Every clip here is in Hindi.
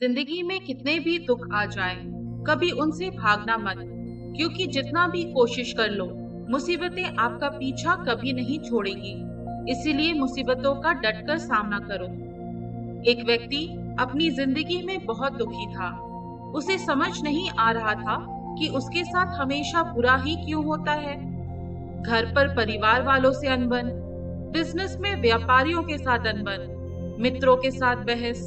जिंदगी में कितने भी दुख आ जाए, कभी उनसे भागना मत, क्योंकि जितना भी कोशिश कर लो, मुसीबतें आपका पीछा कभी नहीं छोड़ेगी। इसीलिए मुसीबतों का डटकर सामना करो। एक व्यक्ति अपनी जिंदगी में बहुत दुखी था। उसे समझ नहीं आ रहा था कि उसके साथ हमेशा बुरा ही क्यों होता है। घर पर परिवार वालों से अनबन, बिजनेस में व्यापारियों के साथ अनबन, मित्रों के साथ बहस।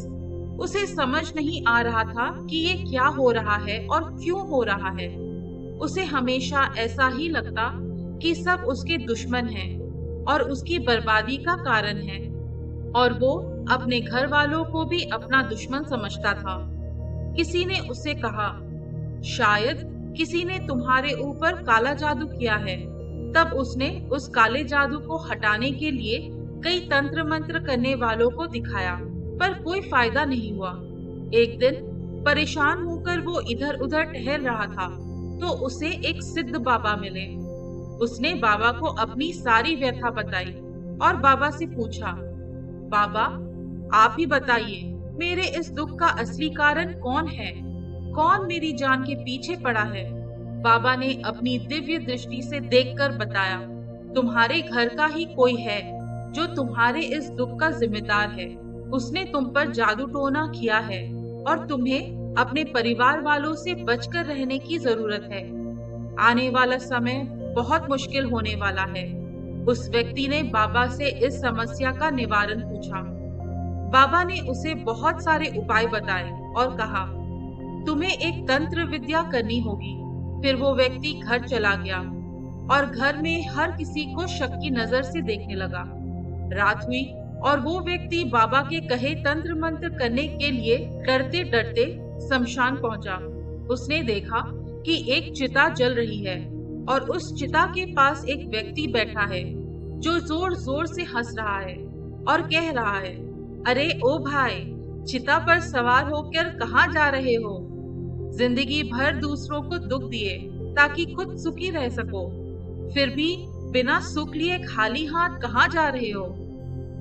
उसे समझ नहीं आ रहा था कि ये क्या हो रहा है और क्यों हो रहा है। उसे हमेशा ऐसा ही लगता कि सब उसके दुश्मन हैं और उसकी बर्बादी का कारण है, और वो अपने घर वालों को भी अपना दुश्मन समझता था। किसी ने उसे कहा, शायद किसी ने तुम्हारे ऊपर काला जादू किया है। तब उसने उस काले जादू को हटाने के लिए कई तंत्र मंत्र करने वालों को दिखाया, पर कोई फायदा नहीं हुआ। एक दिन परेशान होकर वो इधर उधर टहल रहा था तो उसे एक सिद्ध बाबा मिले। उसने बाबा को अपनी सारी व्यथा बताई और बाबा से पूछा, बाबा आप ही बताइए, मेरे इस दुख का असली कारण कौन है? कौन मेरी जान के पीछे पड़ा है? बाबा ने अपनी दिव्य दृष्टि से देखकर बताया, तुम्हारे घर का ही कोई है जो तुम्हारे इस दुख का जिम्मेदार है। उसने तुम पर जादू टोना किया है और तुम्हें अपने परिवार वालों से बचकर रहने की जरूरत है। आने वाला समय बहुत मुश्किल होने वाला है। उस व्यक्ति ने बाबा से इस समस्या का निवारण पूछा। बाबा ने उसे बहुत सारे उपाय बताए और कहा, तुम्हें एक तंत्र विद्या करनी होगी। फिर वो व्यक्ति घर चला गया और घर में हर किसी को शक की नजर से देखने लगा। रात हुई और वो व्यक्ति बाबा के कहे तंत्र मंत्र करने के लिए डरते डरते शमशान पहुंचा। उसने देखा कि एक चिता जल रही है और उस चिता के पास एक व्यक्ति बैठा है जो जोर जोर से हंस रहा है और कह रहा है, अरे ओ भाई, चिता पर सवार होकर कहाँ जा रहे हो? जिंदगी भर दूसरों को दुख दिए ताकि खुद सुखी रह सको, फिर भी बिना सुख लिए खाली हाथ कहाँ जा रहे हो?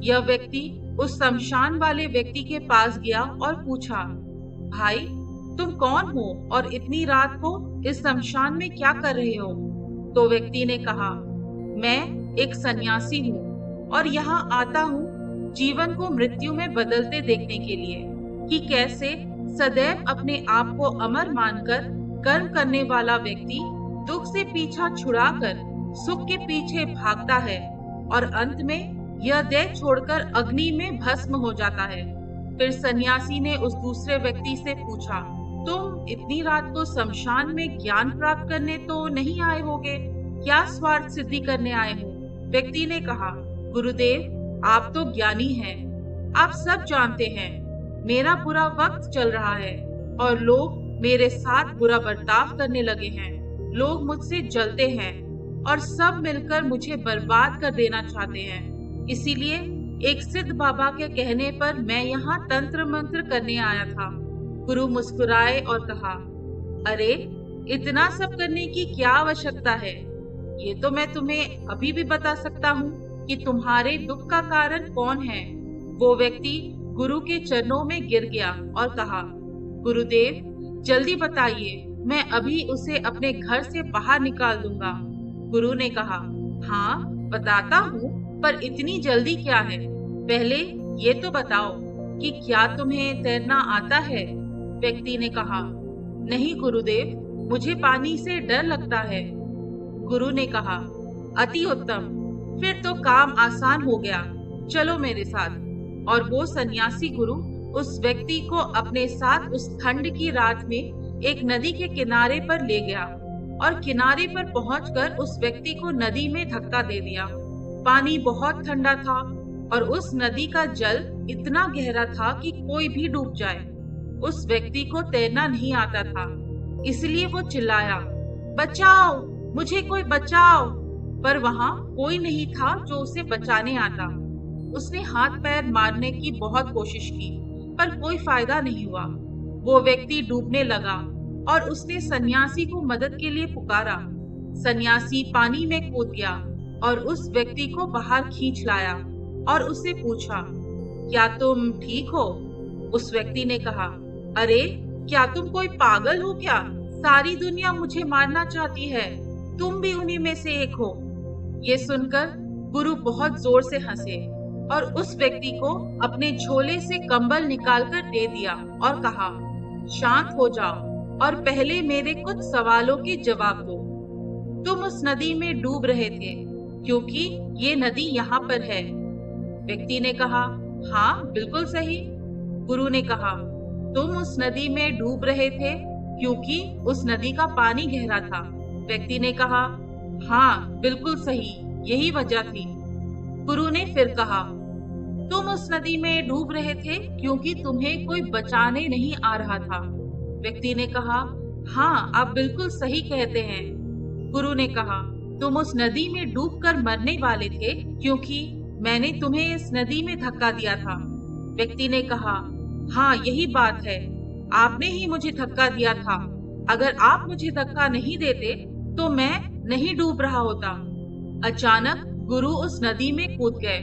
यह व्यक्ति उस शमशान वाले व्यक्ति के पास गया और पूछा, भाई तुम कौन हो और इतनी रात को इस शमशान में क्या कर रहे हो? तो व्यक्ति ने कहा, मैं एक सन्यासी हूँ और यहाँ आता हूँ जीवन को मृत्यु में बदलते देखने के लिए, कि कैसे सदैव अपने आप को अमर मानकर कर्म करने वाला व्यक्ति दुख से पीछा छुड़ाकर सुख के पीछे भागता है और अंत में यह देह छोड़कर अग्नि में भस्म हो जाता है। फिर सन्यासी ने उस दूसरे व्यक्ति से पूछा, तुम इतनी रात को शमशान में ज्ञान प्राप्त करने तो नहीं आए होगे, क्या स्वार्थ सिद्धि करने आए हो? व्यक्ति ने कहा, गुरुदेव आप तो ज्ञानी हैं, आप सब जानते हैं। मेरा बुरा वक्त चल रहा है और लोग मेरे साथ बुरा बर्ताव करने लगे हैं। लोग मुझसे जलते हैं और सब मिलकर मुझे बर्बाद कर देना चाहते हैं। इसीलिए एक सिद्ध बाबा के कहने पर मैं यहाँ तंत्र मंत्र करने आया था। गुरु मुस्कुराए और कहा, अरे इतना सब करने की क्या आवश्यकता है? ये तो मैं तुम्हें अभी भी बता सकता हूँ कि तुम्हारे दुख का कारण कौन है। वो व्यक्ति गुरु के चरणों में गिर गया और कहा, गुरुदेव जल्दी बताइए, मैं अभी उसे अपने घर से बाहर निकाल दूंगा। गुरु ने कहा, हाँ बताता हूँ, पर इतनी जल्दी क्या है? पहले ये तो बताओ कि क्या तुम्हें तैरना आता है? व्यक्ति ने कहा, नहीं गुरुदेव, मुझे पानी से डर लगता है। गुरु ने कहा, अति उत्तम, फिर तो काम आसान हो गया, चलो मेरे साथ। और वो सन्यासी गुरु उस व्यक्ति को अपने साथ उस ठंड की रात में एक नदी के किनारे पर ले गया और किनारे पर पहुंचकर उस व्यक्ति को नदी में धक्का दे दिया। पानी बहुत ठंडा था और उस नदी का जल इतना गहरा था कि कोई भी डूब जाए। उस व्यक्ति को तैरना नहीं आता था, इसलिए वो चिल्लाया, बचाओ, मुझे कोई बचाओ। पर वहां कोई नहीं था जो उसे बचाने आता। उसने हाथ पैर मारने की बहुत कोशिश की, पर कोई फायदा नहीं हुआ। वो व्यक्ति डूबने लगा और उसने सन्यासी को मदद के लिए पुकारा। सन्यासी पानी में कूद गया और उस व्यक्ति को बाहर खींच लाया और उससे पूछा, क्या तुम ठीक हो? उस व्यक्ति ने कहा, अरे, क्या तुम कोई पागल हो क्या? सारी दुनिया मुझे मारना चाहती है, तुम भी उन्हीं में से एक हो। ये सुनकर गुरु बहुत जोर से हंसे और उस व्यक्ति को अपने झोले से कंबल निकालकर दे दिया और कहा, शांत हो जाओ और पहले मेरे कुछ सवालों के जवाब दो। तुम उस नदी में डूब रहे थे क्योंकि ये नदी यहाँ पर है। व्यक्ति ने कहा, हाँ बिल्कुल सही। गुरु ने कहा, तुम उस नदी में डूब रहे थे क्योंकि उस नदी का पानी गहरा था। व्यक्ति ने कहा, हाँ बिल्कुल सही, यही वजह थी। गुरु ने फिर कहा, तुम उस नदी में डूब रहे थे क्योंकि तुम्हें कोई बचाने नहीं आ रहा था। व्यक्ति ने कहा, हाँ आप बिल्कुल सही कहते हैं। गुरु ने कहा, तुम उस नदी में डूबकर मरने वाले थे क्योंकि मैंने तुम्हें इस नदी में धक्का दिया था। व्यक्ति ने कहा, हाँ यही बात है, आपने ही मुझे धक्का दिया था। अगर आप मुझे धक्का नहीं देते तो मैं नहीं डूब रहा होता। अचानक गुरु उस नदी में कूद गए।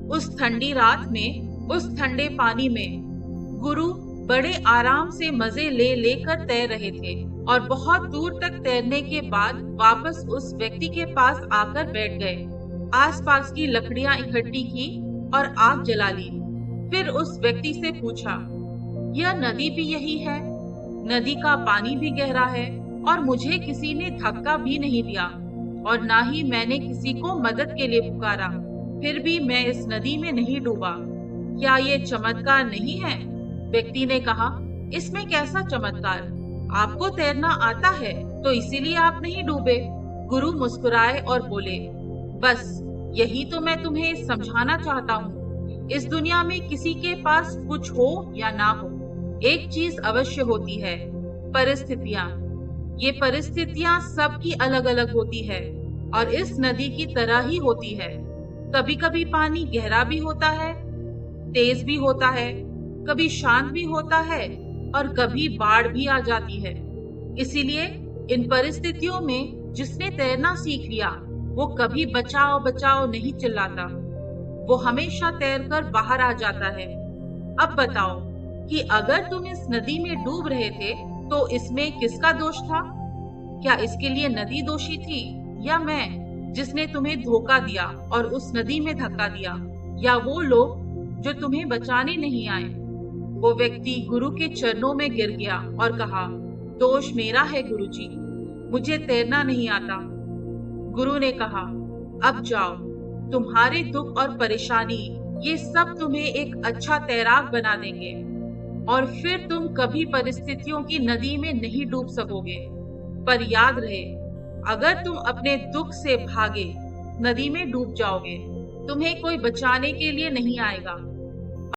उस ठंडी रात में, उस ठंडे पानी में गुरु बड़े आराम से मजे ले लेकर तैर रहे थे और बहुत दूर तक तैरने के बाद वापस उस व्यक्ति के पास आकर बैठ गए। आसपास की लकड़ियां इकट्ठी की और आग जला ली। फिर उस व्यक्ति से पूछा, यह नदी भी यही है? नदी का पानी भी गहरा है और मुझे किसी ने धक्का भी नहीं दिया और ना ही मैंने किसी को मदद के लिए पुकारा, फिर भी मैं इस नदी में नहीं डूबा। क्या ये चमत्कार नहीं है? व्यक्ति ने कहा, इसमें कैसा चमत्कार? आपको तैरना आता है तो इसीलिए आप नहीं डूबे। गुरु मुस्कुराए और बोले, बस यही तो मैं तुम्हें समझाना चाहता हूँ। इस दुनिया में किसी के पास कुछ हो या ना हो, एक चीज अवश्य होती है, परिस्थितियाँ। ये परिस्थितियाँ सबकी अलग अलग होती है और इस नदी की तरह ही होती है। कभी कभी पानी गहरा भी होता है, तेज भी होता है, कभी शांत भी होता है और कभी बाढ़ भी आ जाती है। इसीलिए इन परिस्थितियों में जिसने तैरना सीख लिया वो कभी बचाओ बचाओ नहीं चिल्लाता, वो हमेशा तैरकर बाहर आ जाता है। अब बताओ कि अगर तुम इस नदी में डूब रहे थे तो इसमें किसका दोष था? क्या इसके लिए नदी दोषी थी या मैं जिसने तुम्हें धोखा दिया और उस नदी में धक्का दिया, या वो लोग जो तुम्हें बचाने नहीं आए? वो व्यक्ति गुरु के चरणों में गिर गया और कहा, दोष मेरा है गुरुजी, मुझे तैरना नहीं आता। गुरु ने कहा, अब जाओ, तुम्हारे दुख और परेशानी ये सब तुम्हें एक अच्छा तैराक बना देंगे और फिर तुम कभी परिस्थितियों की नदी में नहीं डूब सकोगे। पर याद रहे, अगर तुम अपने दुख से भागे नदी में डूब जाओगे, तुम्हें कोई बचाने के लिए नहीं आएगा।